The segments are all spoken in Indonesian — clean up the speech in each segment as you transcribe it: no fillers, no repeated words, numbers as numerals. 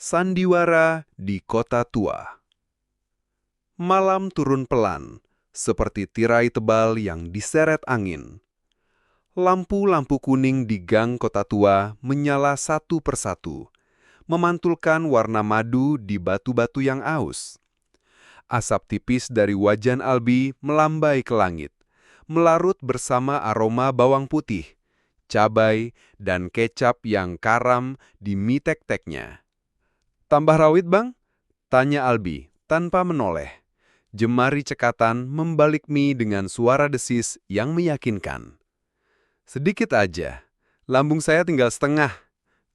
Sandiwara di Kota Tua. Malam turun pelan, seperti tirai tebal yang diseret angin. Lampu-lampu kuning di gang Kota Tua menyala satu persatu, memantulkan warna madu di batu-batu yang aus. Asap tipis dari wajan Albi melambai ke langit, melarut bersama aroma bawang putih, cabai, dan kecap yang karam di mie tek-teknya. "Tambah rawit, Bang?" tanya Albi, tanpa menoleh. Jemari cekatan membalik mie dengan suara desis yang meyakinkan. "Sedikit aja, lambung saya tinggal setengah,"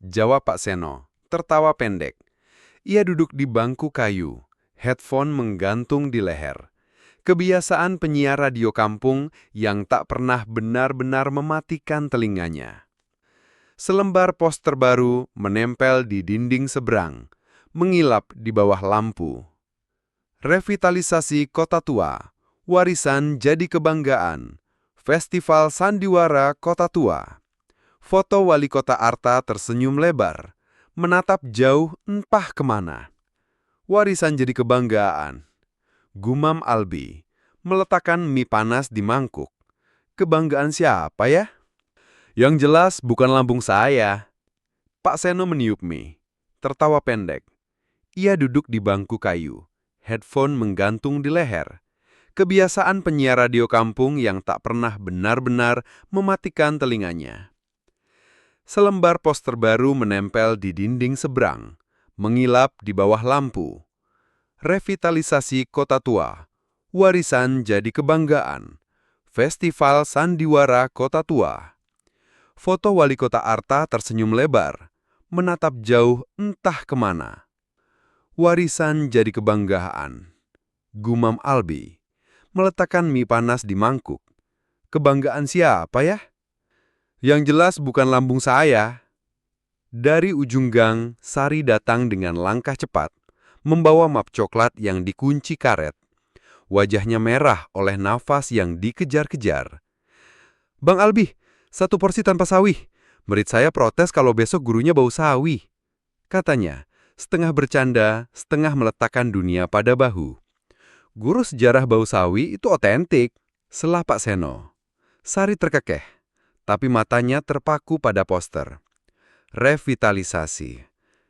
jawab Pak Seno, tertawa pendek. Ia duduk di bangku kayu, headphone menggantung di leher. Kebiasaan penyiar radio kampung yang tak pernah benar-benar mematikan telinganya. Selembar poster baru menempel di dinding seberang, mengilap di bawah lampu. Revitalisasi Kota Tua, warisan jadi kebanggaan. Festival Sandiwara Kota Tua. Foto Wali Kota Arta tersenyum lebar, menatap jauh entah kemana. Warisan jadi kebanggaan. Gumam Albi, meletakkan mie panas di mangkuk. Kebanggaan siapa ya? "Yang jelas bukan lambung saya." Pak Seno meniup mie, tertawa pendek. Ia duduk di bangku kayu, headphone menggantung di leher. Kebiasaan penyiar radio kampung yang tak pernah benar-benar mematikan telinganya. Selembar poster baru menempel di dinding seberang, mengilap di bawah lampu. Revitalisasi Kota Tua, warisan jadi kebanggaan. Festival Sandiwara Kota Tua. Foto Wali Kota Arta tersenyum lebar, menatap jauh entah kemana. Warisan jadi kebanggaan. Gumam Albi, meletakkan mie panas di mangkuk. Kebanggaan siapa ya? "Yang jelas bukan lambung saya." Dari ujung gang, Sari datang dengan langkah cepat, membawa map coklat yang dikunci karet. Wajahnya merah oleh nafas yang dikejar-kejar. "Bang Albi, satu porsi tanpa sawi. Murid saya protes kalau besok gurunya bau sawi," katanya, setengah bercanda, setengah meletakkan dunia pada bahu. "Guru sejarah bau sawi itu otentik," selah Pak Seno. Sari terkekeh, tapi matanya terpaku pada poster. Revitalisasi.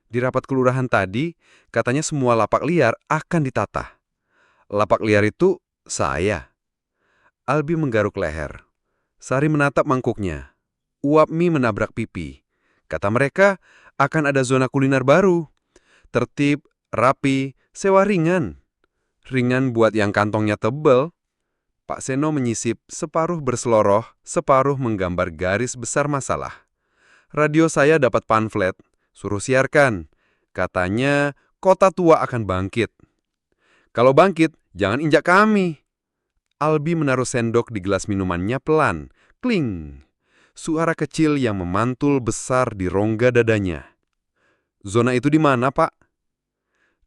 Di rapat kelurahan tadi, katanya semua lapak liar akan ditata. Lapak liar itu saya. Albi menggaruk leher. Sari menatap mangkuknya. Uap mie menabrak pipi. Kata mereka, akan ada zona kuliner baru. Tertib, rapi, sewa ringan. Ringan buat yang kantongnya tebel. Pak Seno menyisip, separuh berseloroh, separuh menggambar garis besar masalah. "Radio saya dapat pamflet, suruh siarkan. Katanya Kota Tua akan bangkit. Kalau bangkit, jangan injak kami." Albi menaruh sendok di gelas minumannya pelan. Kling. Suara kecil yang memantul besar di rongga dadanya. "Zona itu di mana, Pak?"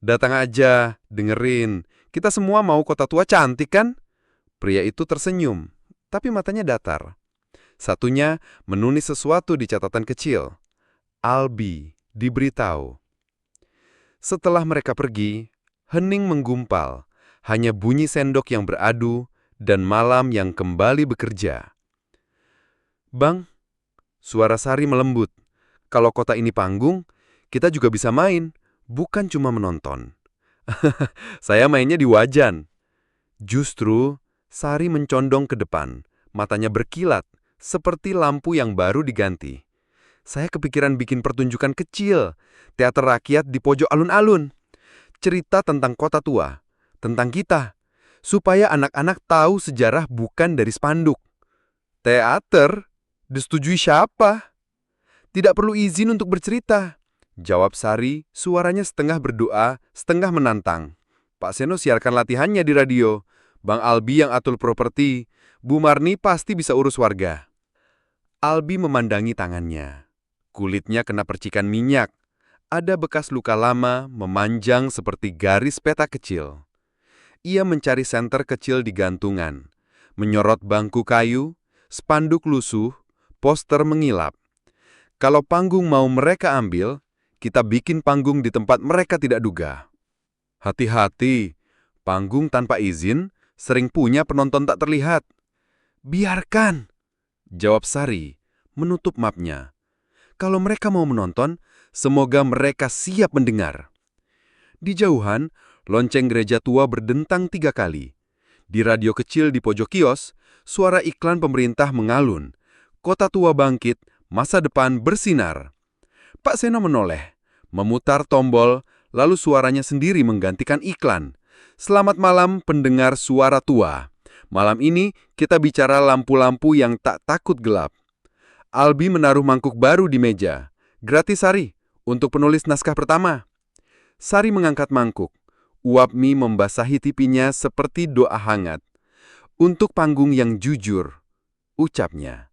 "Datang aja, dengerin. Kita semua mau Kota Tua cantik kan?" Pria itu tersenyum, tapi matanya datar. Satunya menulis sesuatu di catatan kecil. Albi diberitahu. Setelah mereka pergi, hening menggumpal. Hanya bunyi sendok yang beradu dan malam yang kembali bekerja. "Bang," suara Sari melembut, "kalau kota ini panggung, kita juga bisa main, bukan cuma menonton." "Saya mainnya di wajan." Justru, Sari mencondong ke depan, matanya berkilat, seperti lampu yang baru diganti. "Saya kepikiran bikin pertunjukan kecil, teater rakyat di pojok alun-alun. Cerita tentang Kota Tua, tentang kita, supaya anak-anak tahu sejarah bukan dari spanduk." "Teater? Disetujui siapa?" "Tidak perlu izin untuk bercerita," jawab Sari, suaranya setengah berdoa, setengah menantang. "Pak Seno siarkan latihannya di radio. Bang Albi yang atur properti. Bu Marni pasti bisa urus warga." Albi memandangi tangannya. Kulitnya kena percikan minyak. Ada bekas luka lama memanjang seperti garis peta kecil. Ia mencari senter kecil di gantungan. Menyorot bangku kayu, spanduk lusuh, poster mengilap. Kalau panggung mau mereka ambil, kita bikin panggung di tempat mereka tidak duga. Hati-hati, panggung tanpa izin sering punya penonton tak terlihat. Biarkan, jawab Sari, menutup mapnya. Kalau mereka mau menonton, semoga mereka siap mendengar. Di jauhan, lonceng gereja tua berdentang 3 kali. Di radio kecil di pojok kios, suara iklan pemerintah mengalun. Kota tua bangkit, masa depan bersinar. Pak Seno menoleh, memutar tombol, lalu suaranya sendiri menggantikan iklan. Selamat malam pendengar suara tua. Malam ini kita bicara lampu-lampu yang tak takut gelap. Albi menaruh mangkuk baru di meja. Gratis Sari, untuk penulis naskah pertama. Sari mengangkat mangkuk. Uap mie membasahi pipinya seperti doa hangat. Untuk panggung yang jujur, ucapnya.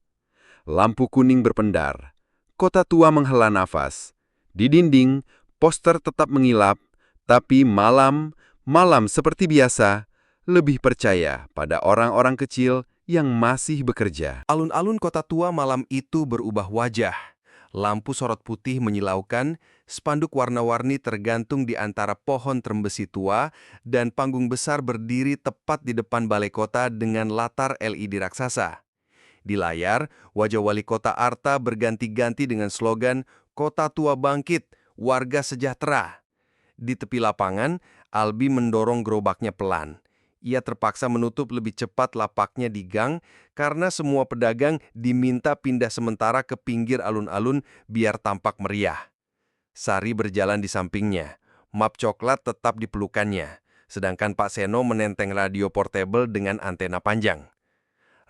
Lampu kuning berpendar. Kota tua menghela nafas. Di dinding, poster tetap mengilap, tapi malam seperti biasa, lebih percaya pada orang-orang kecil yang masih bekerja. Alun-alun kota tua malam itu berubah wajah. Lampu sorot putih menyilaukan, spanduk warna-warni tergantung di antara pohon trembesi tua, dan panggung besar berdiri tepat di depan balai kota dengan latar LED raksasa. Di layar, wajah wali kota Arta berganti-ganti dengan slogan "Kota Tua Bangkit, Warga Sejahtera". Di tepi lapangan, Albi mendorong gerobaknya pelan. Ia terpaksa menutup lebih cepat lapaknya di gang karena semua pedagang diminta pindah sementara ke pinggir alun-alun biar tampak meriah. Sari berjalan di sampingnya. Map coklat tetap di pelukannya, sedangkan Pak Seno menenteng radio portable dengan antena panjang.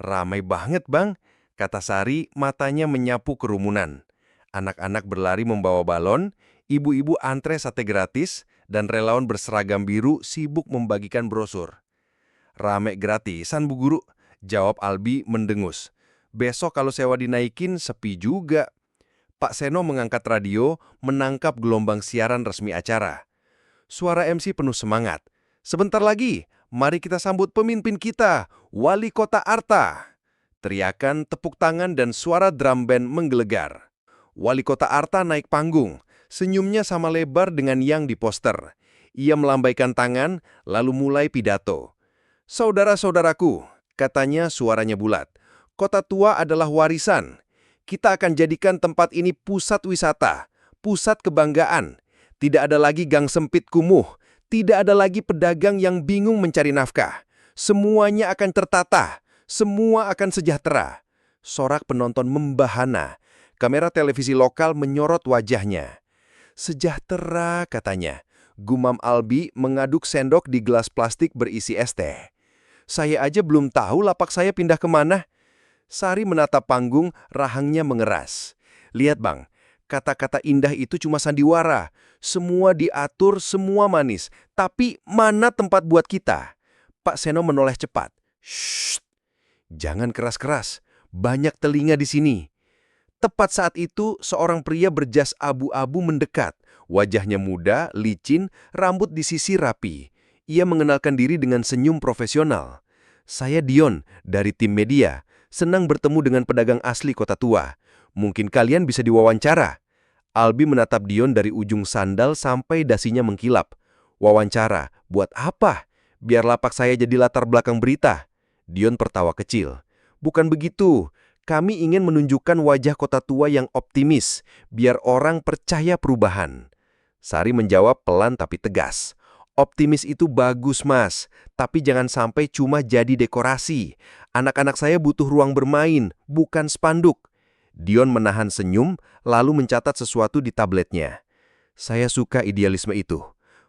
"Ramai banget, Bang," kata Sari, matanya menyapu kerumunan. Anak-anak berlari membawa balon, ibu-ibu antre sate gratis, dan relawan berseragam biru sibuk membagikan brosur. "Rame gratisan, Bu Guru," jawab Albi mendengus. "Besok kalau sewa dinaikin, sepi juga." Pak Seno mengangkat radio, menangkap gelombang siaran resmi acara. Suara MC penuh semangat. "Sebentar lagi, mari kita sambut pemimpin kita, Wali Kota Arta." Teriakan, tepuk tangan, dan suara drum band menggelegar. Wali Kota Arta naik panggung, senyumnya sama lebar dengan yang di poster. Ia melambaikan tangan, lalu mulai pidato. "Saudara-saudaraku," katanya suaranya bulat, "kota tua adalah warisan. Kita akan jadikan tempat ini pusat wisata, pusat kebanggaan. Tidak ada lagi gang sempit kumuh, tidak ada lagi pedagang yang bingung mencari nafkah. Semuanya akan tertata, semua akan sejahtera." Sorak penonton membahana. Kamera televisi lokal menyorot wajahnya. "Sejahtera," katanya. Gumam Albi mengaduk sendok di gelas plastik berisi es teh. "Saya aja belum tahu lapak saya pindah kemana." Sari menatap panggung, rahangnya mengeras. "Lihat Bang, kata-kata indah itu cuma sandiwara. Semua diatur, semua manis. Tapi mana tempat buat kita?" Pak Seno menoleh cepat. "Shh, jangan keras-keras. Banyak telinga di sini." Tepat saat itu, seorang pria berjas abu-abu mendekat. Wajahnya muda, licin, rambut disisir rapi. Ia mengenalkan diri dengan senyum profesional. "Saya Dion, dari tim media. Senang bertemu dengan pedagang asli kota tua. Mungkin kalian bisa diwawancara." Albi menatap Dion dari ujung sandal sampai dasinya mengkilap. "Wawancara? Buat apa? Biar lapak saya jadi latar belakang berita." Dion tertawa kecil. "Bukan begitu. Kami ingin menunjukkan wajah kota tua yang optimis, biar orang percaya perubahan." Sari menjawab pelan tapi tegas. "Optimis itu bagus Mas, tapi jangan sampai cuma jadi dekorasi. Anak-anak saya butuh ruang bermain, bukan spanduk." Dion menahan senyum, lalu mencatat sesuatu di tabletnya. "Saya suka idealisme itu.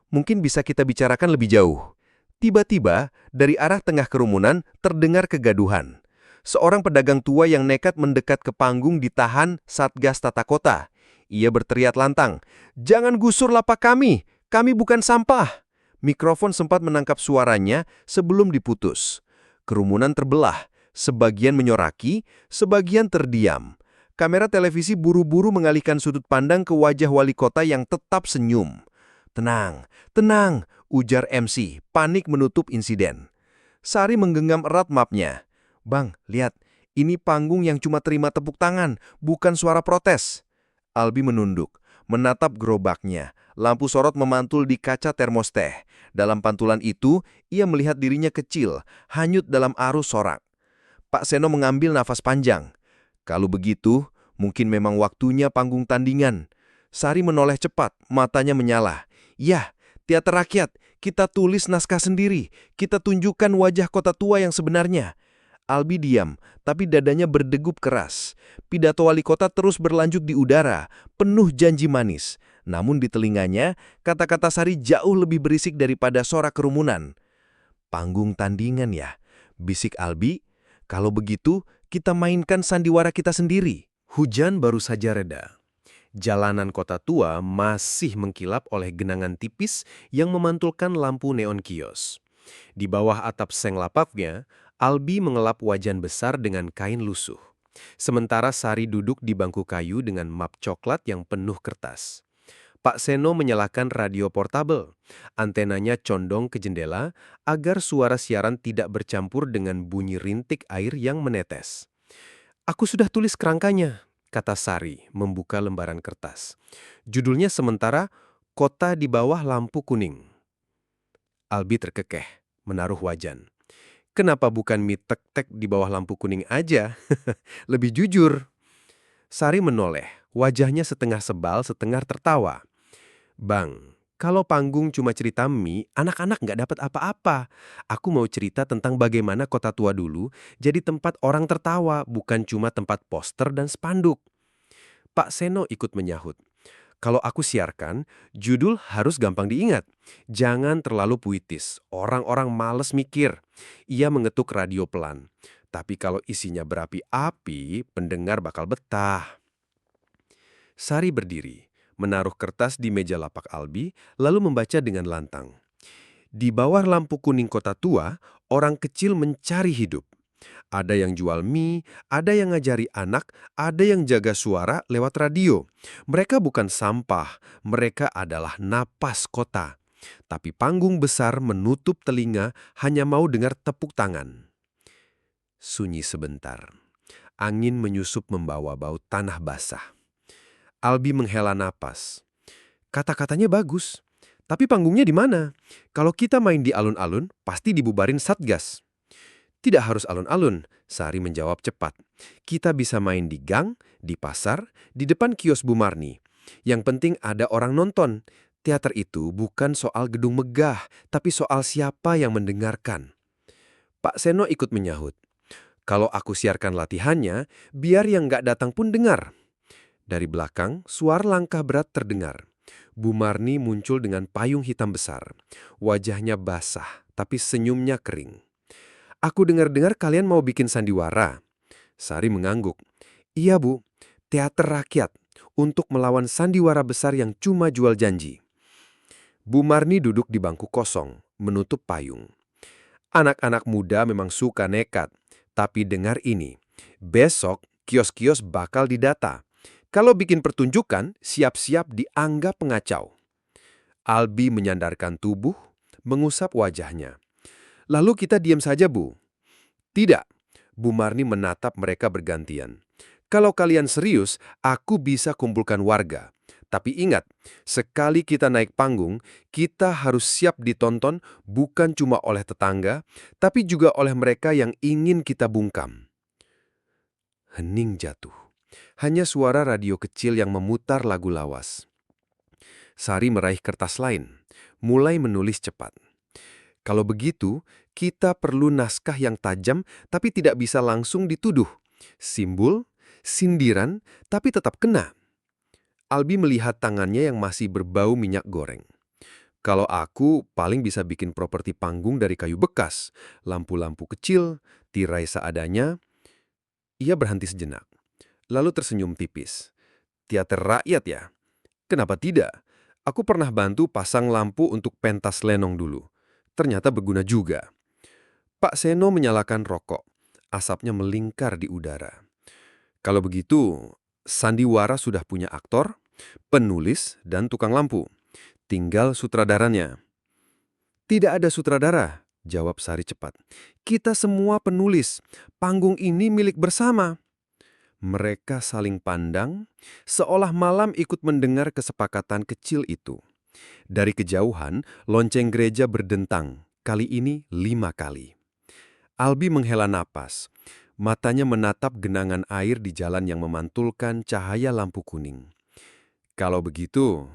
Mungkin bisa kita bicarakan lebih jauh." Tiba-tiba, dari arah tengah kerumunan, terdengar kegaduhan. Seorang pedagang tua yang nekat mendekat ke panggung ditahan Satgas Tata Kota. Ia berteriak lantang, "Jangan gusur lapak kami bukan sampah." Mikrofon sempat menangkap suaranya sebelum diputus. Kerumunan terbelah, sebagian menyoraki, sebagian terdiam. Kamera televisi buru-buru mengalihkan sudut pandang ke wajah wali kota yang tetap senyum. "Tenang, tenang," ujar MC, panik menutup insiden. Sari menggenggam erat mapnya. "Bang, lihat, ini panggung yang cuma terima tepuk tangan, bukan suara protes." Albi menunduk. menatap gerobaknya. Lampu sorot memantul di kaca termos teh. Dalam pantulan itu, ia melihat dirinya kecil, hanyut dalam arus sorak. Pak Seno mengambil nafas panjang. Kalau begitu, mungkin memang waktunya panggung tandingan. Sari menoleh cepat, matanya menyala. Yah, teater rakyat, kita tulis naskah sendiri. Kita tunjukkan wajah kota tua yang sebenarnya. Albi diam, tapi dadanya berdegup keras. Pidato wali kota terus berlanjut di udara, penuh janji manis. Namun di telinganya, kata-kata Sari jauh lebih berisik daripada sorak kerumunan. Panggung tandingan ya, bisik Albi. Kalau begitu, kita mainkan sandiwara kita sendiri. Hujan baru saja reda. Jalanan kota tua masih mengkilap oleh genangan tipis yang memantulkan lampu neon kios. Di bawah atap seng lapaknya, Albi mengelap wajan besar dengan kain lusuh. Sementara Sari duduk di bangku kayu dengan map coklat yang penuh kertas. Pak Seno menyalakan radio portabel. Antenanya condong ke jendela agar suara siaran tidak bercampur dengan bunyi rintik air yang menetes. "Aku sudah tulis kerangkanya," kata Sari, membuka lembaran kertas. Judulnya sementara Kota di Bawah Lampu Kuning. Albi terkekeh, menaruh wajan. "Kenapa bukan mie tek-tek di bawah lampu kuning aja? Lebih jujur." Sari menoleh, wajahnya setengah sebal, setengah tertawa. "Bang, kalau panggung cuma cerita mie, anak-anak nggak dapat apa-apa. Aku mau cerita tentang bagaimana kota tua dulu jadi tempat orang tertawa, bukan cuma tempat poster dan spanduk." Pak Seno ikut menyahut. "Kalau aku siarkan, judul harus gampang diingat. Jangan terlalu puitis, orang-orang males mikir." Ia mengetuk radio pelan. "Tapi kalau isinya berapi-api, pendengar bakal betah." Sari berdiri, menaruh kertas di meja lapak Albi, lalu membaca dengan lantang. "Di bawah lampu kuning kota tua, orang kecil mencari hidup. Ada yang jual mie, ada yang ngajari anak, ada yang jaga suara lewat radio. Mereka bukan sampah, mereka adalah napas kota. Tapi panggung besar menutup telinga, hanya mau dengar tepuk tangan." Sunyi sebentar. Angin menyusup membawa bau tanah basah. Albi menghela napas. "Kata-katanya bagus, tapi panggungnya di mana? Kalau kita main di alun-alun, pasti dibubarin Satgas." "Tidak harus alun-alun," Sari menjawab cepat. "Kita bisa main di gang, di pasar, di depan kios Bu Marni. Yang penting ada orang nonton. Teater itu bukan soal gedung megah, tapi soal siapa yang mendengarkan." Pak Seno ikut menyahut. "Kalau aku siarkan latihannya, biar yang nggak datang pun dengar." Dari belakang, suara langkah berat terdengar. Bu Marni muncul dengan payung hitam besar. Wajahnya basah, tapi senyumnya kering. "Aku dengar-dengar kalian mau bikin sandiwara." Sari mengangguk. "Iya Bu, teater rakyat, untuk melawan sandiwara besar yang cuma jual janji." Bu Marni duduk di bangku kosong, menutup payung. "Anak-anak muda memang suka nekat, tapi dengar ini. Besok, kios-kios bakal didata. Kalau bikin pertunjukan, siap-siap dianggap pengacau." Albi menyandarkan tubuh, mengusap wajahnya. "Lalu kita diam saja, Bu?" "Tidak." Bu Marni menatap mereka bergantian. "Kalau kalian serius, aku bisa kumpulkan warga. Tapi ingat, sekali kita naik panggung, kita harus siap ditonton bukan cuma oleh tetangga, tapi juga oleh mereka yang ingin kita bungkam." Hening jatuh. Hanya suara radio kecil yang memutar lagu lawas. Sari meraih kertas lain, mulai menulis cepat. "Kalau begitu, kita perlu naskah yang tajam tapi tidak bisa langsung dituduh. Simbol, sindiran, tapi tetap kena." Albi melihat tangannya yang masih berbau minyak goreng. "Kalau aku paling bisa bikin properti panggung dari kayu bekas, lampu-lampu kecil, tirai seadanya." Ia berhenti sejenak, lalu tersenyum tipis. "Teater rakyat ya? Kenapa tidak? Aku pernah bantu pasang lampu untuk pentas lenong dulu. Ternyata berguna juga." Pak Seno menyalakan rokok. Asapnya melingkar di udara. "Kalau begitu, sandiwara sudah punya aktor, penulis, dan tukang lampu. Tinggal sutradaranya." "Tidak ada sutradara," jawab Sari cepat. "Kita semua penulis. Panggung ini milik bersama." Mereka saling pandang, seolah malam ikut mendengar kesepakatan kecil itu. Dari kejauhan, lonceng gereja berdentang, kali ini 5 kali. Albi menghela napas. Matanya menatap genangan air di jalan yang memantulkan cahaya lampu kuning. "Kalau begitu,"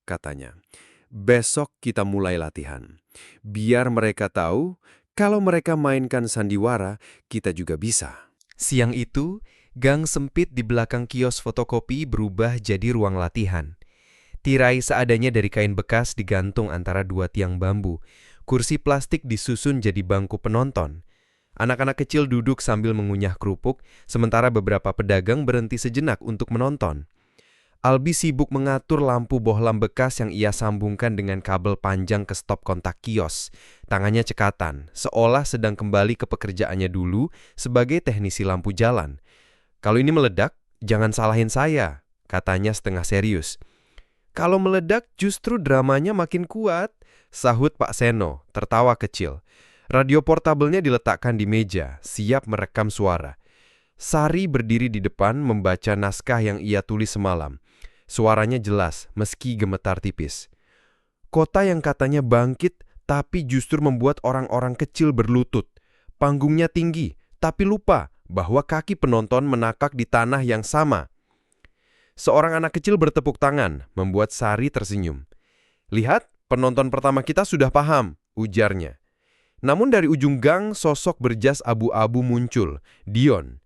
katanya, "besok kita mulai latihan. Biar mereka tahu, kalau mereka mainkan sandiwara, kita juga bisa." Siang itu, gang sempit di belakang kios fotokopi berubah jadi ruang latihan. Tirai seadanya dari kain bekas digantung antara dua tiang bambu. Kursi plastik disusun jadi bangku penonton. Anak-anak kecil duduk sambil mengunyah kerupuk, sementara beberapa pedagang berhenti sejenak untuk menonton. Albi sibuk mengatur lampu bohlam bekas yang ia sambungkan dengan kabel panjang ke stop kontak kios. Tangannya cekatan, seolah sedang kembali ke pekerjaannya dulu sebagai teknisi lampu jalan. "Kalau ini meledak, jangan salahin saya," katanya setengah serius. "Kalau meledak justru dramanya makin kuat," sahut Pak Seno, tertawa kecil. Radio portabelnya diletakkan di meja, siap merekam suara. Sari berdiri di depan membaca naskah yang ia tulis semalam. Suaranya jelas, meski gemetar tipis. Kota yang katanya bangkit, tapi justru membuat orang-orang kecil berlutut. Panggungnya tinggi, tapi lupa bahwa kaki penonton menakak di tanah yang sama. Seorang anak kecil bertepuk tangan, membuat Sari tersenyum. "Lihat, penonton pertama kita sudah paham," ujarnya. Namun dari ujung gang, sosok berjas abu-abu muncul, Dion.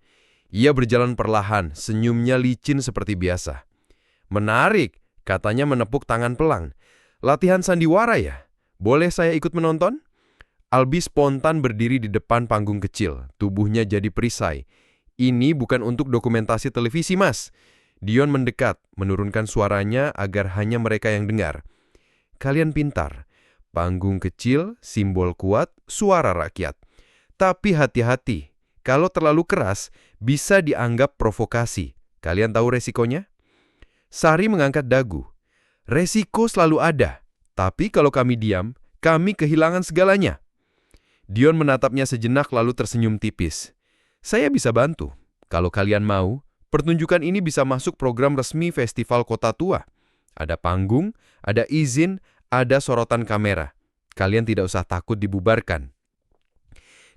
Ia berjalan perlahan, senyumnya licin seperti biasa. "Menarik," katanya menepuk tangan pelang. "Latihan sandiwara ya? Boleh saya ikut menonton?" Albi spontan berdiri di depan panggung kecil, tubuhnya jadi perisai. "Ini bukan untuk dokumentasi televisi, Mas." Dion mendekat, menurunkan suaranya agar hanya mereka yang dengar. "Kalian pintar. Panggung kecil, simbol kuat, suara rakyat. Tapi hati-hati, kalau terlalu keras, bisa dianggap provokasi. Kalian tahu resikonya?" Sari mengangkat dagu. "Resiko selalu ada, tapi kalau kami diam, kami kehilangan segalanya." Dion menatapnya sejenak lalu tersenyum tipis. "Saya bisa bantu. Kalau kalian mau, pertunjukan ini bisa masuk program resmi Festival Kota Tua. Ada panggung, ada izin, ada sorotan kamera. Kalian tidak usah takut dibubarkan."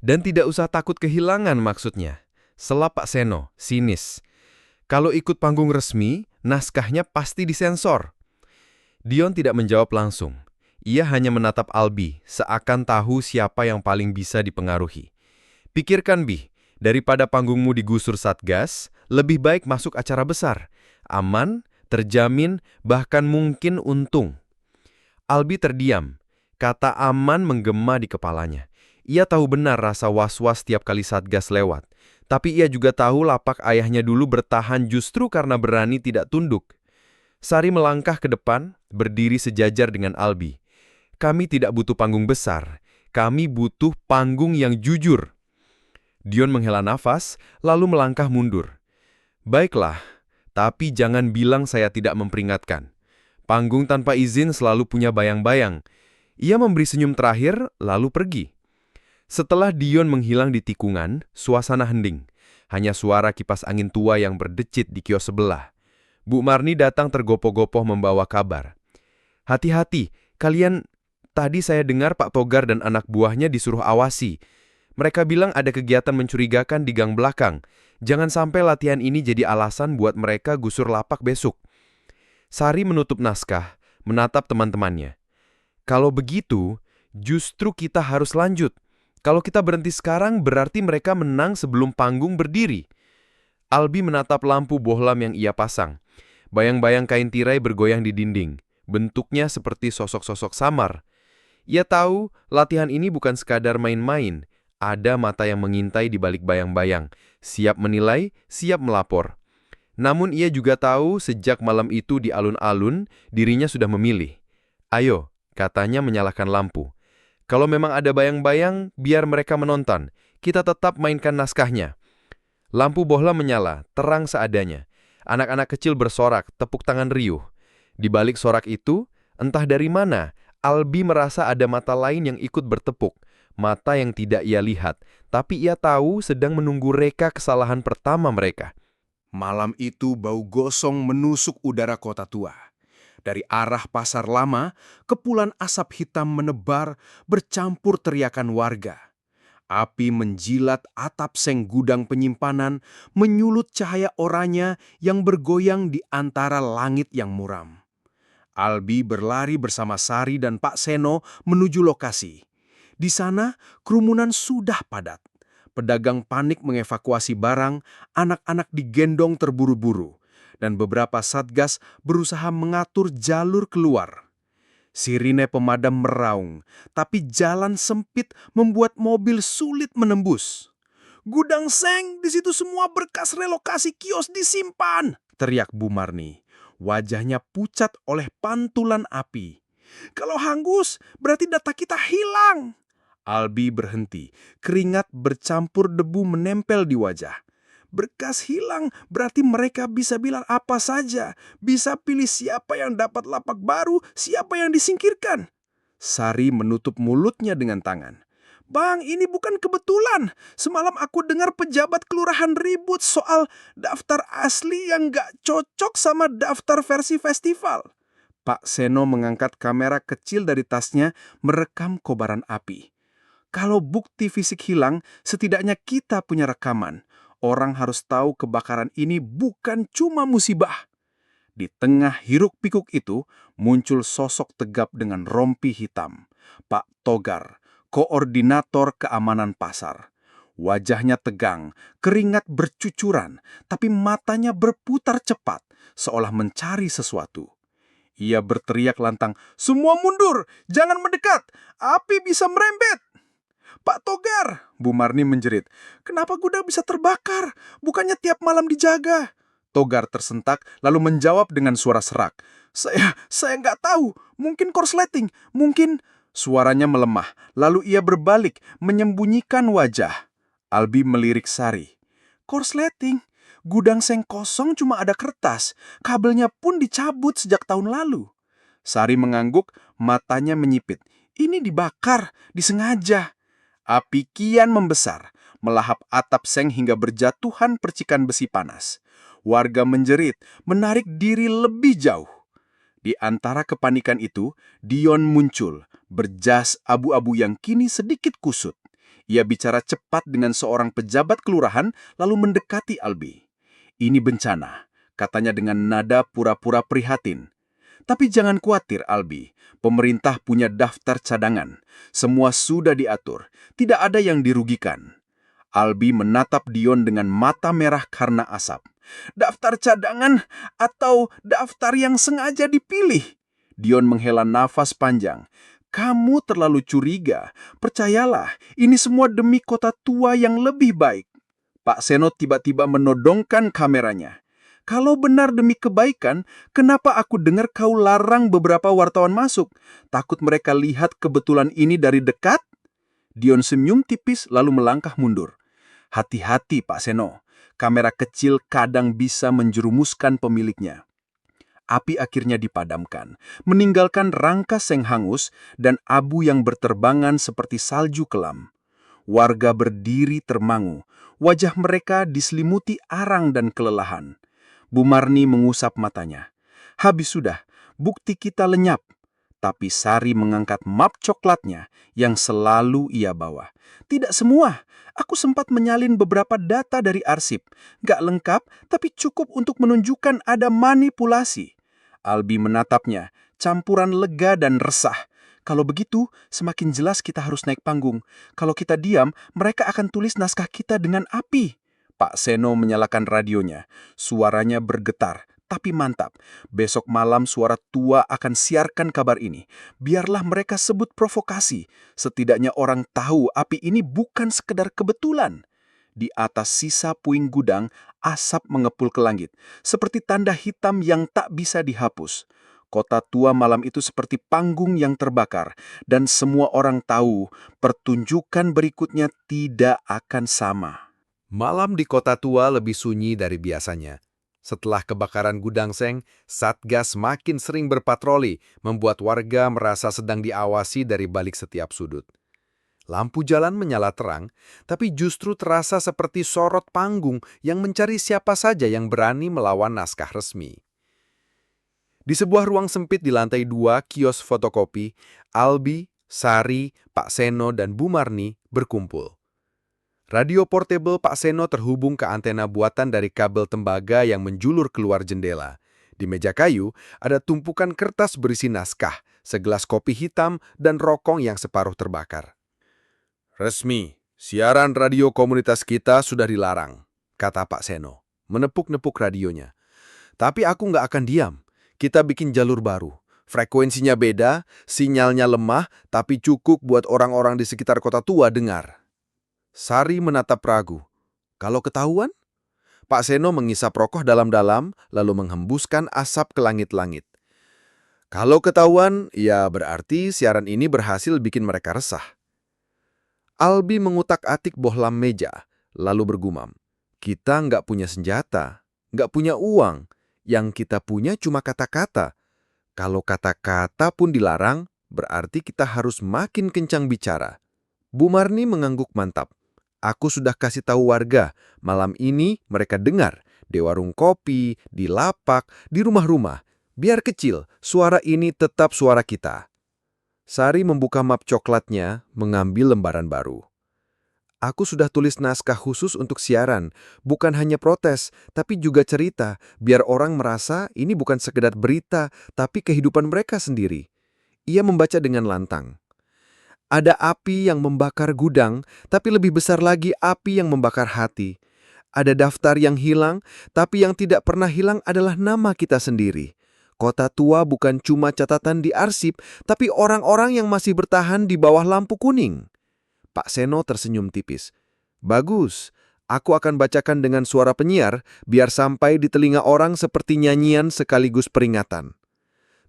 "Dan tidak usah takut kehilangan maksudnya," selap Pak Seno, sinis. "Kalau ikut panggung resmi, naskahnya pasti disensor." Dion tidak menjawab langsung. Ia hanya menatap Albi, seakan tahu siapa yang paling bisa dipengaruhi. "Pikirkan, Bi, daripada panggungmu digusur Satgas, lebih baik masuk acara besar. Aman, terjamin, bahkan mungkin untung." Albi terdiam. Kata aman menggema di kepalanya. Ia tahu benar rasa was-was setiap kali Satgas lewat. Tapi ia juga tahu lapak ayahnya dulu bertahan justru karena berani tidak tunduk. Sari melangkah ke depan, berdiri sejajar dengan Albi. "Kami tidak butuh panggung besar. Kami butuh panggung yang jujur." Dion menghela nafas, lalu melangkah mundur. "Baiklah, tapi jangan bilang saya tidak memperingatkan. Panggung tanpa izin selalu punya bayang-bayang." Ia memberi senyum terakhir, lalu pergi. Setelah Dion menghilang di tikungan, suasana hening. Hanya suara kipas angin tua yang berdecit di kios sebelah. Bu Marni datang tergopoh-gopoh membawa kabar. "Hati-hati, kalian... Tadi saya dengar Pak Togar dan anak buahnya disuruh awasi. Mereka bilang ada kegiatan mencurigakan di gang belakang. Jangan sampai latihan ini jadi alasan buat mereka gusur lapak besok." Sari menutup naskah, menatap teman-temannya. "Kalau begitu, justru kita harus lanjut. Kalau kita berhenti sekarang, berarti mereka menang sebelum panggung berdiri." Albi menatap lampu bohlam yang ia pasang. Bayang-bayang kain tirai bergoyang di dinding. Bentuknya seperti sosok-sosok samar. Ia tahu latihan ini bukan sekadar main-main. Ada mata yang mengintai di balik bayang-bayang. Siap menilai, siap melapor. Namun ia juga tahu sejak malam itu di alun-alun, dirinya sudah memilih. "Ayo," katanya menyalakan lampu. "Kalau memang ada bayang-bayang, biar mereka menonton. Kita tetap mainkan naskahnya." Lampu bohlam menyala, terang seadanya. Anak-anak kecil bersorak, tepuk tangan riuh. Di balik sorak itu, entah dari mana, Albi merasa ada mata lain yang ikut bertepuk. Mata yang tidak ia lihat, tapi ia tahu sedang menunggu reka kesalahan pertama mereka. Malam itu bau gosong menusuk udara kota tua. Dari arah pasar lama, kepulan asap hitam menebar bercampur teriakan warga. Api menjilat atap seng gudang penyimpanan, menyulut cahaya oranye yang bergoyang di antara langit yang muram. Albi berlari bersama Sari dan Pak Seno menuju lokasi. Di sana, kerumunan sudah padat. Pedagang panik mengevakuasi barang, anak-anak digendong terburu-buru, dan beberapa satgas berusaha mengatur jalur keluar. Sirine pemadam meraung, tapi jalan sempit membuat mobil sulit menembus. "Gudang seng, di situ semua berkas relokasi kios disimpan!" teriak Bu Marni. Wajahnya pucat oleh pantulan api. "Kalau hangus, berarti data kita hilang!" Albi berhenti, keringat bercampur debu menempel di wajah. "Berkas hilang, berarti mereka bisa bilang apa saja. Bisa pilih siapa yang dapat lapak baru, siapa yang disingkirkan." Sari menutup mulutnya dengan tangan. "Bang, ini bukan kebetulan. Semalam aku dengar pejabat kelurahan ribut soal daftar asli yang gak cocok sama daftar versi festival." Pak Seno mengangkat kamera kecil dari tasnya, merekam kobaran api. "Kalau bukti fisik hilang, setidaknya kita punya rekaman. Orang harus tahu kebakaran ini bukan cuma musibah." Di tengah hiruk-pikuk itu, muncul sosok tegap dengan rompi hitam. Pak Togar, koordinator keamanan pasar. Wajahnya tegang, keringat bercucuran, tapi matanya berputar cepat, seolah mencari sesuatu. Ia berteriak lantang, "Semua mundur! Jangan mendekat! Api bisa merembet!" "Pak Togar," Bu Marni menjerit, "kenapa gudang bisa terbakar? Bukannya tiap malam dijaga?" Togar tersentak lalu menjawab dengan suara serak. Saya nggak tahu. Mungkin korsleting, mungkin..." Suaranya melemah, lalu ia berbalik, menyembunyikan wajah. Albi melirik Sari. "Korsleting? Gudang seng kosong cuma ada kertas. Kabelnya pun dicabut sejak tahun lalu." Sari mengangguk, matanya menyipit. "Ini dibakar, disengaja." Api kian membesar, melahap atap seng hingga berjatuhan percikan besi panas. Warga menjerit, menarik diri lebih jauh. Di antara kepanikan itu, Dion muncul, berjas abu-abu yang kini sedikit kusut. Ia bicara cepat dengan seorang pejabat kelurahan, lalu mendekati Albi. "Ini bencana," katanya dengan nada pura-pura prihatin. "Tapi jangan khawatir, Albi. Pemerintah punya daftar cadangan. Semua sudah diatur. Tidak ada yang dirugikan." Albi menatap Dion dengan mata merah karena asap. "Daftar cadangan atau daftar yang sengaja dipilih?" Dion menghela nafas panjang. "Kamu terlalu curiga. Percayalah, ini semua demi kota tua yang lebih baik." Pak Seno tiba-tiba menodongkan kameranya. "Kalau benar demi kebaikan, kenapa aku dengar kau larang beberapa wartawan masuk? Takut mereka lihat kebetulan ini dari dekat?" Dion senyum tipis lalu melangkah mundur. "Hati-hati, Pak Seno. Kamera kecil kadang bisa menjerumuskan pemiliknya." Api akhirnya dipadamkan, meninggalkan rangka seng hangus dan abu yang berterbangan seperti salju kelam. Warga berdiri termangu, wajah mereka diselimuti arang dan kelelahan. Bu Marni mengusap matanya. "Habis sudah, bukti kita lenyap." Tapi Sari mengangkat map coklatnya yang selalu ia bawa. "Tidak semua. Aku sempat menyalin beberapa data dari arsip. Gak lengkap, tapi cukup untuk menunjukkan ada manipulasi." Albi menatapnya, campuran lega dan resah. "Kalau begitu, semakin jelas kita harus naik panggung. Kalau kita diam, mereka akan tulis naskah kita dengan api." Pak Seno menyalakan radionya. Suaranya bergetar, tapi mantap. "Besok malam suara tua akan siarkan kabar ini. Biarlah mereka sebut provokasi. Setidaknya orang tahu api ini bukan sekedar kebetulan." Di atas sisa puing gudang, asap mengepul ke langit, seperti tanda hitam yang tak bisa dihapus. Kota tua malam itu seperti panggung yang terbakar, dan semua orang tahu pertunjukan berikutnya tidak akan sama. Malam di kota tua lebih sunyi dari biasanya. Setelah kebakaran gudang seng, Satgas makin sering berpatroli, membuat warga merasa sedang diawasi dari balik setiap sudut. Lampu jalan menyala terang, tapi justru terasa seperti sorot panggung yang mencari siapa saja yang berani melawan naskah resmi. Di sebuah ruang sempit di lantai 2 kios fotokopi, Albi, Sari, Pak Seno, dan Bu Marni berkumpul. Radio portable Pak Seno terhubung ke antena buatan dari kabel tembaga yang menjulur keluar jendela. Di meja kayu, ada tumpukan kertas berisi naskah, segelas kopi hitam, dan rokok yang separuh terbakar. Resmi, siaran radio komunitas kita sudah dilarang, kata Pak Seno, menepuk-nepuk radionya. Tapi aku nggak akan diam. Kita bikin jalur baru. Frekuensinya beda, sinyalnya lemah, tapi cukup buat orang-orang di sekitar Kota Tua dengar. Sari menatap ragu. Kalau ketahuan? Pak Seno mengisap rokok dalam-dalam, lalu menghembuskan asap ke langit-langit. Kalau ketahuan, ya berarti siaran ini berhasil bikin mereka resah. Albi mengutak-atik bohlam meja, lalu bergumam. Kita nggak punya senjata, nggak punya uang. Yang kita punya cuma kata-kata. Kalau kata-kata pun dilarang, berarti kita harus makin kencang bicara. Bu Marni mengangguk mantap. Aku sudah kasih tahu warga, malam ini mereka dengar. Di warung kopi, di lapak, di rumah-rumah. Biar kecil, suara ini tetap suara kita. Sari membuka map coklatnya, mengambil lembaran baru. Aku sudah tulis naskah khusus untuk siaran, bukan hanya protes, tapi juga cerita, biar orang merasa ini bukan sekedar berita, tapi kehidupan mereka sendiri. Ia membaca dengan lantang. Ada api yang membakar gudang, tapi lebih besar lagi api yang membakar hati. Ada daftar yang hilang, tapi yang tidak pernah hilang adalah nama kita sendiri. Kota Tua bukan cuma catatan di arsip, tapi orang-orang yang masih bertahan di bawah lampu kuning. Pak Seno tersenyum tipis. Bagus, aku akan bacakan dengan suara penyiar biar sampai di telinga orang seperti nyanyian sekaligus peringatan.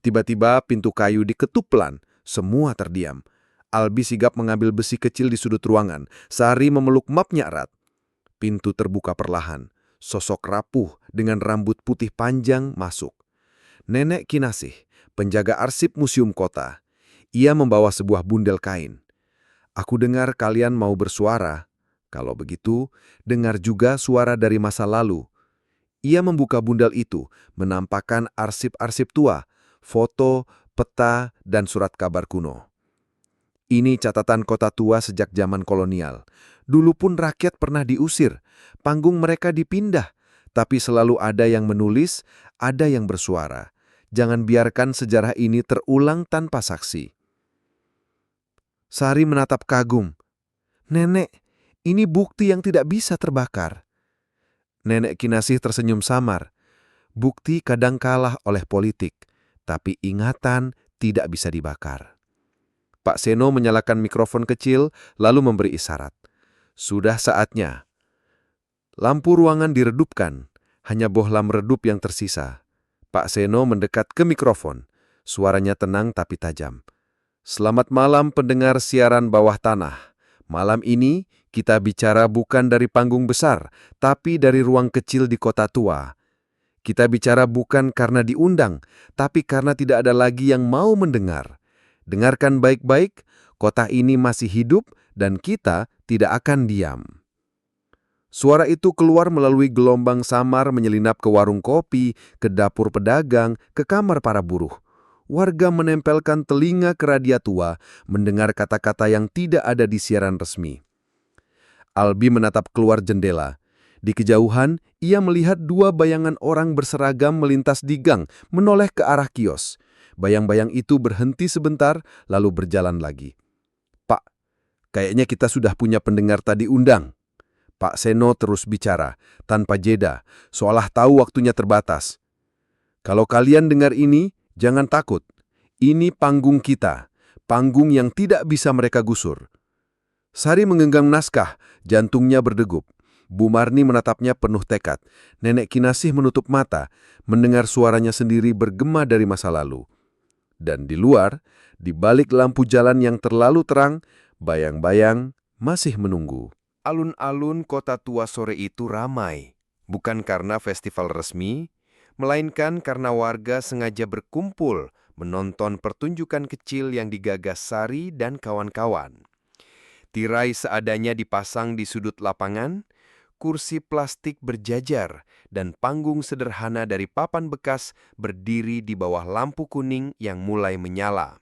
Tiba-tiba pintu kayu diketuk pelan, semua terdiam. Albi sigap mengambil besi kecil di sudut ruangan, Sari memeluk mapnya erat. Pintu terbuka perlahan, sosok rapuh dengan rambut putih panjang masuk. Nenek Kinasih, penjaga arsip museum kota. Ia membawa sebuah bundel kain. Aku dengar kalian mau bersuara. Kalau begitu, dengar juga suara dari masa lalu. Ia membuka bundel itu, menampakkan arsip-arsip tua, foto, peta, dan surat kabar kuno. Ini catatan Kota Tua sejak zaman kolonial. Dulu pun rakyat pernah diusir, panggung mereka dipindah, tapi selalu ada yang menulis, ada yang bersuara. Jangan biarkan sejarah ini terulang tanpa saksi. Sari menatap kagum. Nenek, ini bukti yang tidak bisa terbakar. Nenek Kinasih tersenyum samar. Bukti kadang kalah oleh politik, tapi ingatan tidak bisa dibakar. Pak Seno menyalakan mikrofon kecil, lalu memberi isyarat. Sudah saatnya. Lampu ruangan diredupkan, hanya bohlam redup yang tersisa. Pak Seno mendekat ke mikrofon. Suaranya tenang tapi tajam. Selamat malam pendengar siaran bawah tanah. Malam ini kita bicara bukan dari panggung besar, tapi dari ruang kecil di Kota Tua. Kita bicara bukan karena diundang, tapi karena tidak ada lagi yang mau mendengar. Dengarkan baik-baik, kota ini masih hidup dan kita tidak akan diam. Suara itu keluar melalui gelombang samar menyelinap ke warung kopi, ke dapur pedagang, ke kamar para buruh. Warga menempelkan telinga ke radio tua, mendengar kata-kata yang tidak ada di siaran resmi. Albi menatap keluar jendela. Di kejauhan, ia melihat dua bayangan orang berseragam melintas di gang, menoleh ke arah kios. Bayang-bayang itu berhenti sebentar, lalu berjalan lagi. Pak, kayaknya kita sudah punya pendengar tadi undang. Pak Seno terus bicara, tanpa jeda, seolah tahu waktunya terbatas. Kalau kalian dengar ini, jangan takut. Ini panggung kita, panggung yang tidak bisa mereka gusur. Sari menggenggam naskah, jantungnya berdegup. Bu Marni menatapnya penuh tekad. Nenek Kinasih menutup mata, mendengar suaranya sendiri bergema dari masa lalu. Dan di luar, di balik lampu jalan yang terlalu terang, bayang-bayang masih menunggu. Alun-alun Kota Tua sore itu ramai, bukan karena festival resmi, melainkan karena warga sengaja berkumpul menonton pertunjukan kecil yang digagas Sari dan kawan-kawan. Tirai seadanya dipasang di sudut lapangan, kursi plastik berjajar, dan panggung sederhana dari papan bekas berdiri di bawah lampu kuning yang mulai menyala.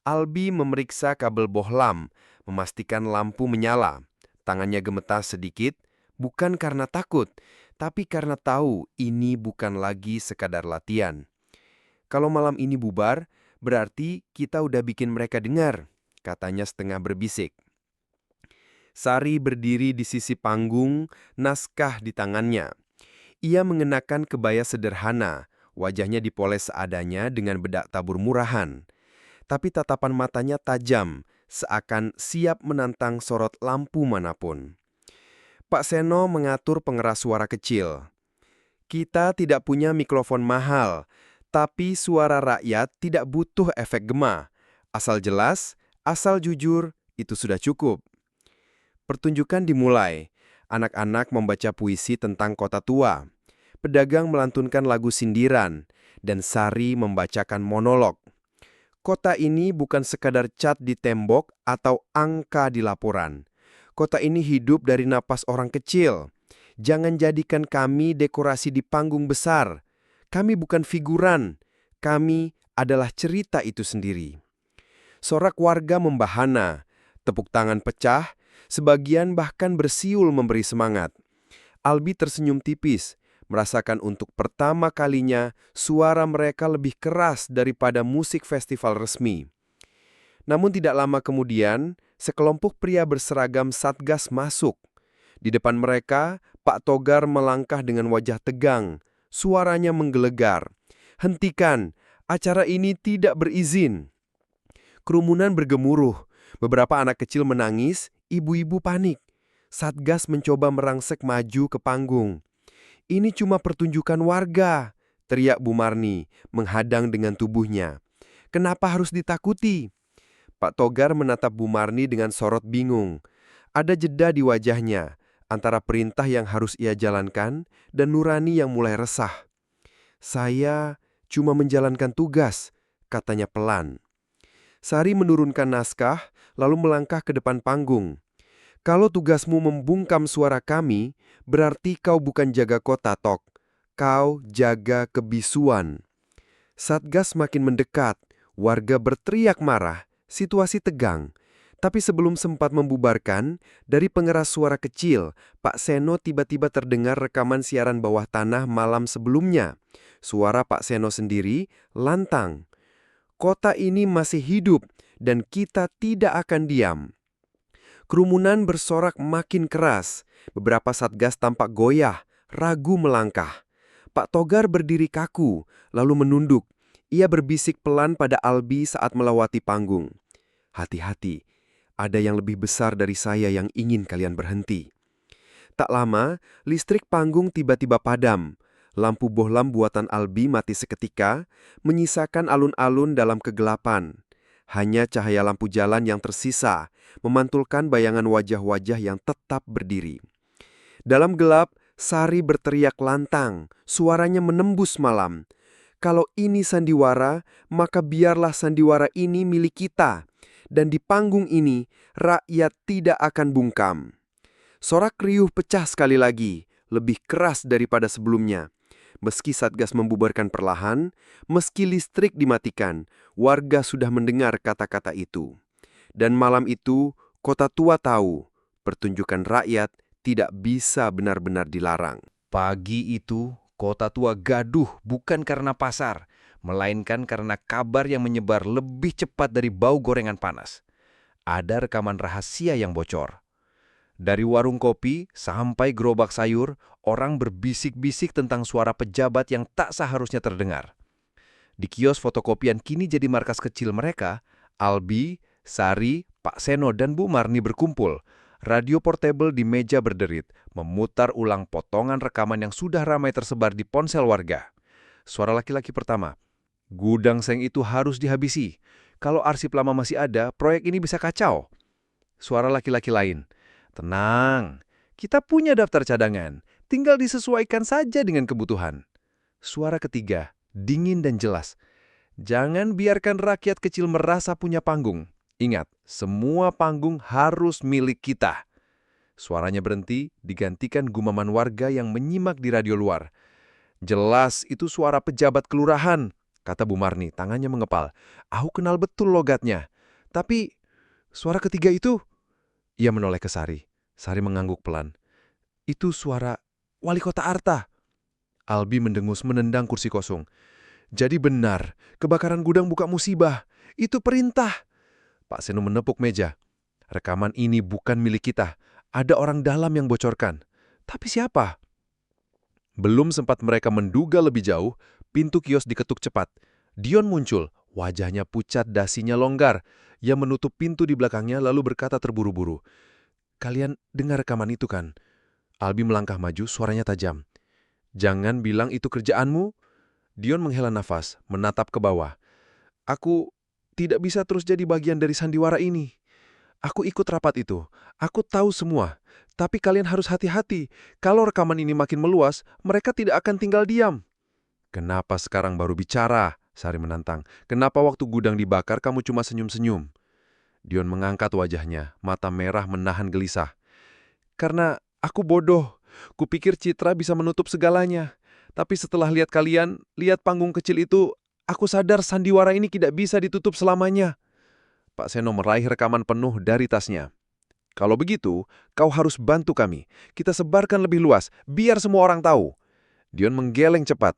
Albi memeriksa kabel bohlam, memastikan lampu menyala. Tangannya gemetar sedikit, bukan karena takut, tapi karena tahu ini bukan lagi sekadar latihan. Kalau malam ini bubar, berarti kita udah bikin mereka dengar, katanya setengah berbisik. Sari berdiri di sisi panggung, naskah di tangannya. Ia mengenakan kebaya sederhana, wajahnya dipoles seadanya dengan bedak tabur murahan. Tapi tatapan matanya tajam, seakan siap menantang sorot lampu manapun. Pak Seno mengatur pengeras suara kecil. Kita tidak punya mikrofon mahal, tapi suara rakyat tidak butuh efek gema. Asal jelas, asal jujur, itu sudah cukup. Pertunjukan dimulai. Anak-anak membaca puisi tentang kota tua. Pedagang melantunkan lagu sindiran, dan Sari membacakan monolog. Kota ini bukan sekadar cat di tembok atau angka di laporan. Kota ini hidup dari napas orang kecil. Jangan jadikan kami dekorasi di panggung besar. Kami bukan figuran. Kami adalah cerita itu sendiri. Sorak warga membahana. Tepuk tangan pecah. Sebagian bahkan bersiul memberi semangat. Albi tersenyum tipis, merasakan untuk pertama kalinya suara mereka lebih keras daripada musik festival resmi. Namun tidak lama kemudian, sekelompok pria berseragam Satgas masuk. Di depan mereka, Pak Togar melangkah dengan wajah tegang. Suaranya menggelegar. "Hentikan, acara ini tidak berizin." Kerumunan bergemuruh. Beberapa anak kecil menangis, ibu-ibu panik. Satgas mencoba merangsek maju ke panggung. "Ini cuma pertunjukan warga," teriak Bu Marni, menghadang dengan tubuhnya. "Kenapa harus ditakuti?" Pak Togar menatap Bu Marni dengan sorot bingung. Ada jeda di wajahnya, antara perintah yang harus ia jalankan dan nurani yang mulai resah. "Saya cuma menjalankan tugas," katanya pelan. Sari menurunkan naskah, lalu melangkah ke depan panggung. "Kalau tugasmu membungkam suara kami, berarti kau bukan jaga kota, Tok. Kau jaga kebisuan." Satgas makin mendekat, warga berteriak marah, situasi tegang. Tapi sebelum sempat membubarkan, dari pengeras suara kecil, Pak Seno tiba-tiba terdengar rekaman siaran bawah tanah malam sebelumnya. Suara Pak Seno sendiri lantang. "Kota ini masih hidup, dan kita tidak akan diam." Kerumunan bersorak makin keras. Beberapa Satgas tampak goyah, ragu melangkah. Pak Togar berdiri kaku, lalu menunduk. Ia berbisik pelan pada Albi saat melewati panggung. "Hati-hati, ada yang lebih besar dari saya yang ingin kalian berhenti." Tak lama, listrik panggung tiba-tiba padam. Lampu bohlam buatan Albi mati seketika, menyisakan alun-alun dalam kegelapan. Hanya cahaya lampu jalan yang tersisa, memantulkan bayangan wajah-wajah yang tetap berdiri. Dalam gelap, Sari berteriak lantang, suaranya menembus malam. "Kalau ini sandiwara, maka biarlah sandiwara ini milik kita. Dan di panggung ini, rakyat tidak akan bungkam." Sorak riuh pecah sekali lagi, lebih keras daripada sebelumnya. Meski Satgas membubarkan perlahan, meski listrik dimatikan, warga sudah mendengar kata-kata itu. Dan malam itu, kota tua tahu, pertunjukan rakyat tidak bisa benar-benar dilarang. Pagi itu, kota tua gaduh bukan karena pasar, melainkan karena kabar yang menyebar lebih cepat dari bau gorengan panas. Ada rekaman rahasia yang bocor. Dari warung kopi sampai gerobak sayur, orang berbisik-bisik tentang suara pejabat yang tak seharusnya terdengar. Di kios fotokopian kini jadi markas kecil mereka, Albi, Sari, Pak Seno, dan Bu Marni berkumpul. Radio portable di meja berderit, memutar ulang potongan rekaman yang sudah ramai tersebar di ponsel warga. Suara laki-laki pertama, "Gudang seng itu harus dihabisi. Kalau arsip lama masih ada, proyek ini bisa kacau." Suara laki-laki lain, "Tenang, kita punya daftar cadangan, tinggal disesuaikan saja dengan kebutuhan." Suara ketiga, dingin dan jelas, "Jangan biarkan rakyat kecil merasa punya panggung. Ingat, semua panggung harus milik kita. Suaranya berhenti, digantikan gumaman warga yang menyimak di radio luar. Jelas itu suara pejabat kelurahan, kata Bu Marni, tangannya mengepal. Aku kenal betul logatnya. Tapi, suara ketiga itu? Ia menoleh ke Sari. Sari mengangguk pelan. Itu suara wali kota Arta. Albi mendengus menendang kursi kosong. Jadi benar, kebakaran gudang bukan musibah. Itu perintah. Pak Seno menepuk meja. Rekaman ini bukan milik kita. Ada orang dalam yang bocorkan. Tapi siapa? Belum sempat mereka menduga lebih jauh, pintu kios diketuk cepat. Dion muncul, wajahnya pucat, dasinya longgar. Ia menutup pintu di belakangnya lalu berkata terburu-buru. Kalian dengar rekaman itu kan? Albi melangkah maju, suaranya tajam. Jangan bilang itu kerjaanmu. Dion menghela nafas, menatap ke bawah. Aku tidak bisa terus jadi bagian dari sandiwara ini. Aku ikut rapat itu. Aku tahu semua. Tapi kalian harus hati-hati. Kalau rekaman ini makin meluas, mereka tidak akan tinggal diam. Kenapa sekarang baru bicara? Sari menantang. Kenapa waktu gudang dibakar kamu cuma senyum-senyum? Dion mengangkat wajahnya, mata merah menahan gelisah. Karena aku bodoh. Kupikir citra bisa menutup segalanya. Tapi setelah lihat kalian, lihat panggung kecil itu, aku sadar sandiwara ini tidak bisa ditutup selamanya. Pak Seno meraih rekaman penuh dari tasnya. Kalau begitu, kau harus bantu kami. Kita sebarkan lebih luas, biar semua orang tahu. Dion menggeleng cepat.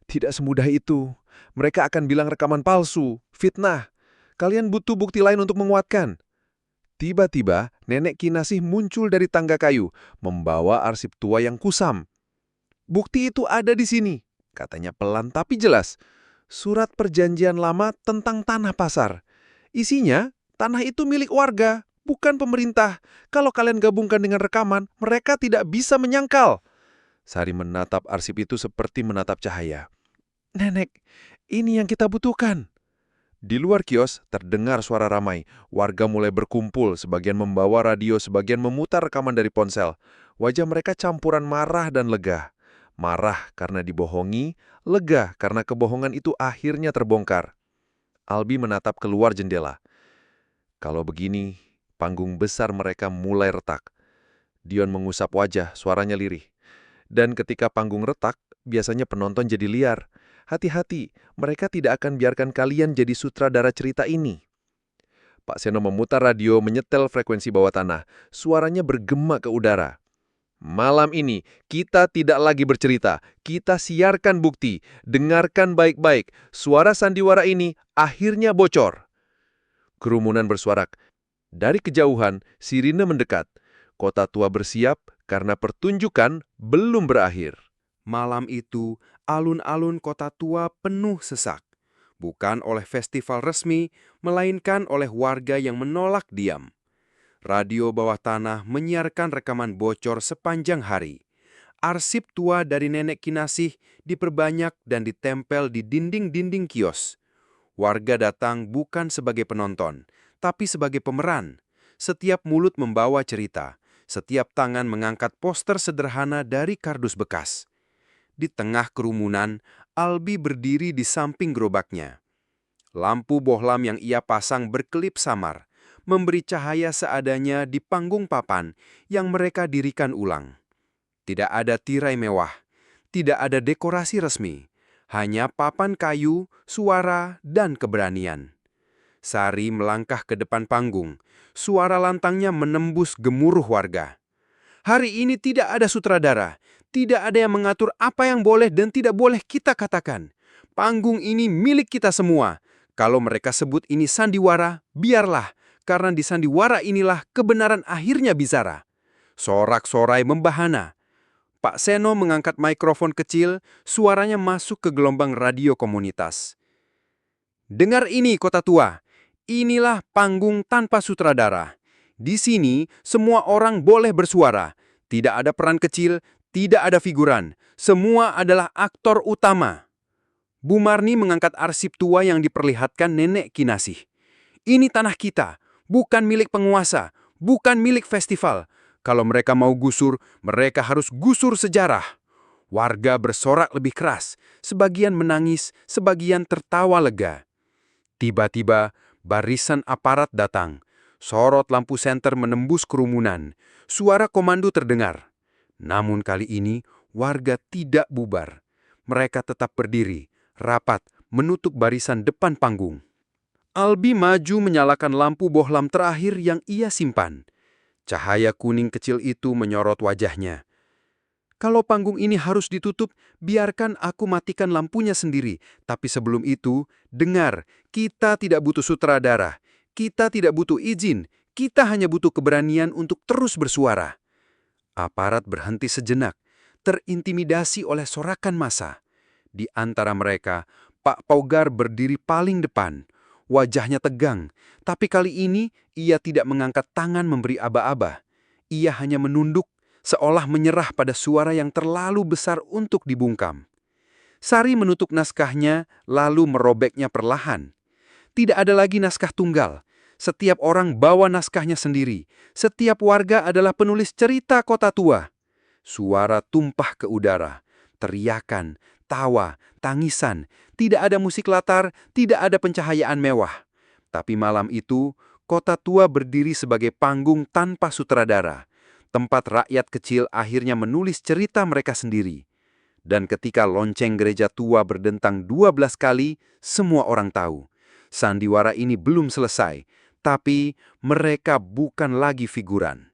Tidak semudah itu. Mereka akan bilang rekaman palsu, fitnah. Kalian butuh bukti lain untuk menguatkan. Tiba-tiba, Nenek Kinasih muncul dari tangga kayu, membawa arsip tua yang kusam. Bukti itu ada di sini, katanya pelan tapi jelas. Surat perjanjian lama tentang tanah pasar. Isinya, tanah itu milik warga, bukan pemerintah. Kalau kalian gabungkan dengan rekaman, mereka tidak bisa menyangkal. Sari menatap arsip itu seperti menatap cahaya. Nenek, ini yang kita butuhkan. Di luar kios terdengar suara ramai. Warga mulai berkumpul, sebagian membawa radio, sebagian memutar rekaman dari ponsel. Wajah mereka campuran marah dan lega. Marah karena dibohongi, lega karena kebohongan itu akhirnya terbongkar. Albi menatap keluar jendela. Kalau begini, panggung besar mereka mulai retak. Dion mengusap wajah, suaranya lirih. Dan ketika panggung retak, biasanya penonton jadi liar. Hati-hati, mereka tidak akan biarkan kalian jadi sutradara cerita ini. Pak Seno memutar radio menyetel frekuensi bawah tanah. Suaranya bergema ke udara. Malam ini, kita tidak lagi bercerita. Kita siarkan bukti. Dengarkan baik-baik. Suara sandiwara ini akhirnya bocor. Kerumunan bersorak. Dari kejauhan, sirine mendekat. Kota tua bersiap karena pertunjukan belum berakhir. Malam itu, alun-alun kota tua penuh sesak. Bukan oleh festival resmi, melainkan oleh warga yang menolak diam. Radio bawah tanah menyiarkan rekaman bocor sepanjang hari. Arsip tua dari Nenek Kinasih diperbanyak dan ditempel di dinding-dinding kios. Warga datang bukan sebagai penonton, tapi sebagai pemeran. Setiap mulut membawa cerita. Setiap tangan mengangkat poster sederhana dari kardus bekas. Di tengah kerumunan, Albi berdiri di samping gerobaknya. Lampu bohlam yang ia pasang berkelip samar, memberi cahaya seadanya di panggung papan yang mereka dirikan ulang. Tidak ada tirai mewah, tidak ada dekorasi resmi, hanya papan kayu, suara, dan keberanian. Sari melangkah ke depan panggung, suara lantangnya menembus gemuruh warga. Hari ini tidak ada sutradara, tidak ada yang mengatur apa yang boleh dan tidak boleh kita katakan. Panggung ini milik kita semua. Kalau mereka sebut ini sandiwara, biarlah. Karena di sandiwara inilah kebenaran akhirnya bicara. Sorak-sorai membahana. Pak Seno mengangkat mikrofon kecil, suaranya masuk ke gelombang radio komunitas. Dengar ini, kota tua. Inilah panggung tanpa sutradara. Di sini, semua orang boleh bersuara. Tidak ada peran kecil, tidak ada figuran. Semua adalah aktor utama. Bu Marni mengangkat arsip tua yang diperlihatkan Nenek Kinasih. Ini tanah kita. Bukan milik penguasa, bukan milik festival. Kalau mereka mau gusur, mereka harus gusur sejarah. Warga bersorak lebih keras, sebagian menangis, sebagian tertawa lega. Tiba-tiba, Barisan aparat datang. Sorot lampu senter menembus kerumunan. Suara komando terdengar. Namun kali ini, warga tidak bubar. Mereka tetap berdiri, rapat, menutup barisan depan panggung. Albi maju menyalakan lampu bohlam terakhir yang ia simpan. Cahaya kuning kecil itu menyorot wajahnya. Kalau panggung ini harus ditutup, biarkan aku matikan lampunya sendiri. Tapi sebelum itu, dengar, kita tidak butuh sutradara. Kita tidak butuh izin. Kita hanya butuh keberanian untuk terus bersuara. Aparat berhenti sejenak, terintimidasi oleh sorakan massa. Di antara mereka, Pak Paugar berdiri paling depan. Wajahnya tegang, tapi kali ini ia tidak mengangkat tangan memberi aba-aba. Ia hanya menunduk, seolah menyerah pada suara yang terlalu besar untuk dibungkam. Sari menutup naskahnya, lalu merobeknya perlahan. Tidak ada lagi naskah tunggal. Setiap orang bawa naskahnya sendiri. Setiap warga adalah penulis cerita kota tua. Suara tumpah ke udara. Teriakan, tawa, tangisan. Tidak ada musik latar, tidak ada pencahayaan mewah. Tapi malam itu, kota tua berdiri sebagai panggung tanpa sutradara. Tempat rakyat kecil akhirnya menulis cerita mereka sendiri. Dan ketika lonceng gereja tua berdentang 12 kali, semua orang tahu. Sandiwara ini belum selesai, tapi mereka bukan lagi figuran.